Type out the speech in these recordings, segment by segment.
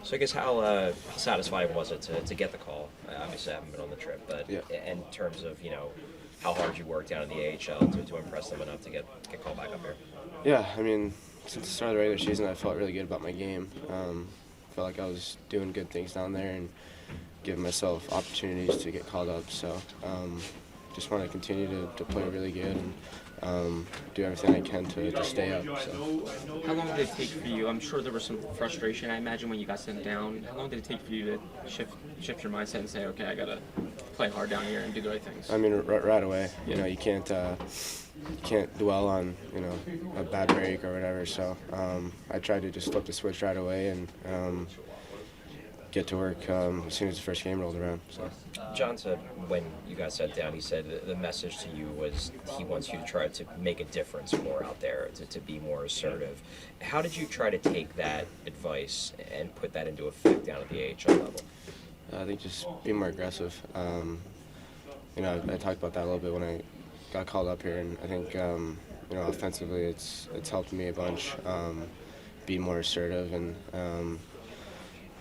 So I guess how satisfying was it to get the call? Obviously, I haven't been on the trip, but Yeah. in terms of how hard you worked down in the AHL to impress them enough to get called back up here. Yeah, I mean, since the start of the regular season, I felt really good about my game. Felt like I was doing good things down there and giving myself opportunities to get called up. So just want to continue to play really good and do everything I can to stay up. So. How long did it take for you? I'm sure there was some frustration, I imagine, when you got sent down. How long did it take for you to shift your mindset and say, okay, I got to play hard down here and do the right things? I mean, right away. You can't dwell on a bad break or whatever. So I tried to just flip the switch right away and get to work as soon as the first game rolled around. So. John said when you got sent down, he said the message to you was he wants you to try to make a difference more out there, to be more assertive. How did you try to take that advice and put that into effect down at the AHL level? I think just be more aggressive. I talked about that a little bit when I got called up here, and I think offensively it's helped me a bunch. Be more assertive, and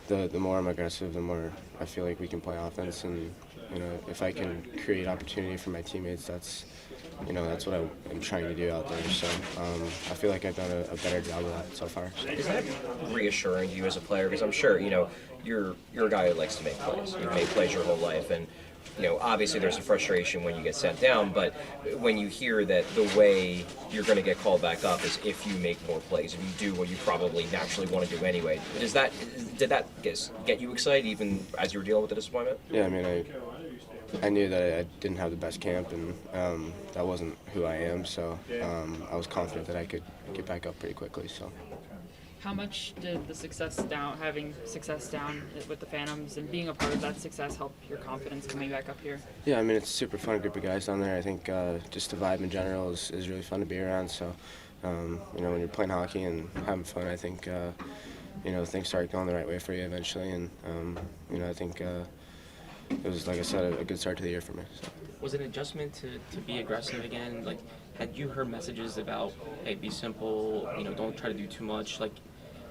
the more I'm aggressive, the more I feel like we can play offense. And if I can create opportunity for my teammates, that's what I'm trying to do out there. So I feel like I've done a better job of that so far. Is that reassuring to you as a player? Because I'm sure you're a guy who likes to make plays. You've made plays your whole life, and obviously there's a frustration when you get sent down, but when you hear that the way you're going to get called back up is if you make more plays, if you do what you probably naturally want to do anyway, did that get you excited even as you were dealing with the disappointment? Yeah, I mean, I knew that I didn't have the best camp, and that wasn't who I am, so I was confident that I could get back up pretty quickly. So. How much did having success down with the Phantoms and being a part of that success help your confidence coming back up here? Yeah, I mean, it's a super fun group of guys down there. I think just the vibe in general is really fun to be around. So, when you're playing hockey and having fun, I think, things start going the right way for you eventually. And, I think it was, like I said, a good start to the year for me. So. Was it an adjustment to be aggressive again? Like, had you heard messages about, hey, be simple, don't try to do too much? Like,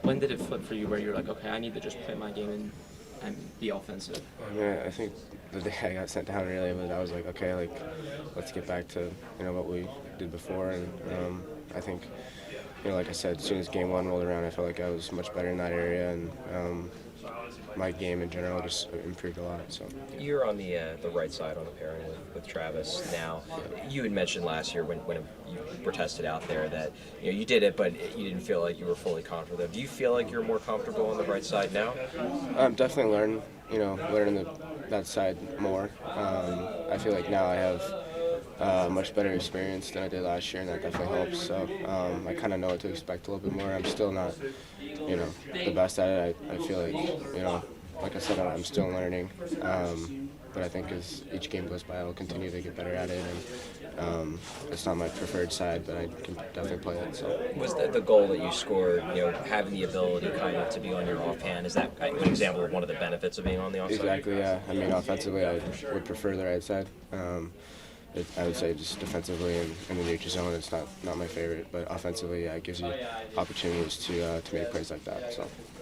when did it flip for you where you're like, okay, I need to just play my game and be offensive? I mean, I think the day I got sent down really, but I was like, okay, let's get back to, what we did before. And I think, like I said, as soon as game one rolled around, I felt like I was much better in that area, and my game in general just improved a lot. So you're on the right side on the pairing with Travis now. You had mentioned last year when you were tested out there that you did it, but you didn't feel like you were fully confident. Do you feel like you're more comfortable on the right side now? I'm definitely learning that side more. I feel like now I have much better experience than I did last year, and that definitely helps. So I kind of know what to expect a little bit more. I'm still not, the best at it. I feel like, like I said, I'm still learning. But I think as each game goes by, I'll continue to get better at it. And it's not my preferred side, but I can definitely play it. So. Was the goal that you scored, having the ability kind of to be on your offhand? Is that an example of one of the benefits of being on the offside? Exactly. Yeah. I mean, offensively, I would prefer the right side. I would say just defensively and in the neutral zone, it's not my favorite. But offensively, yeah, it gives you opportunities to make plays like that. So.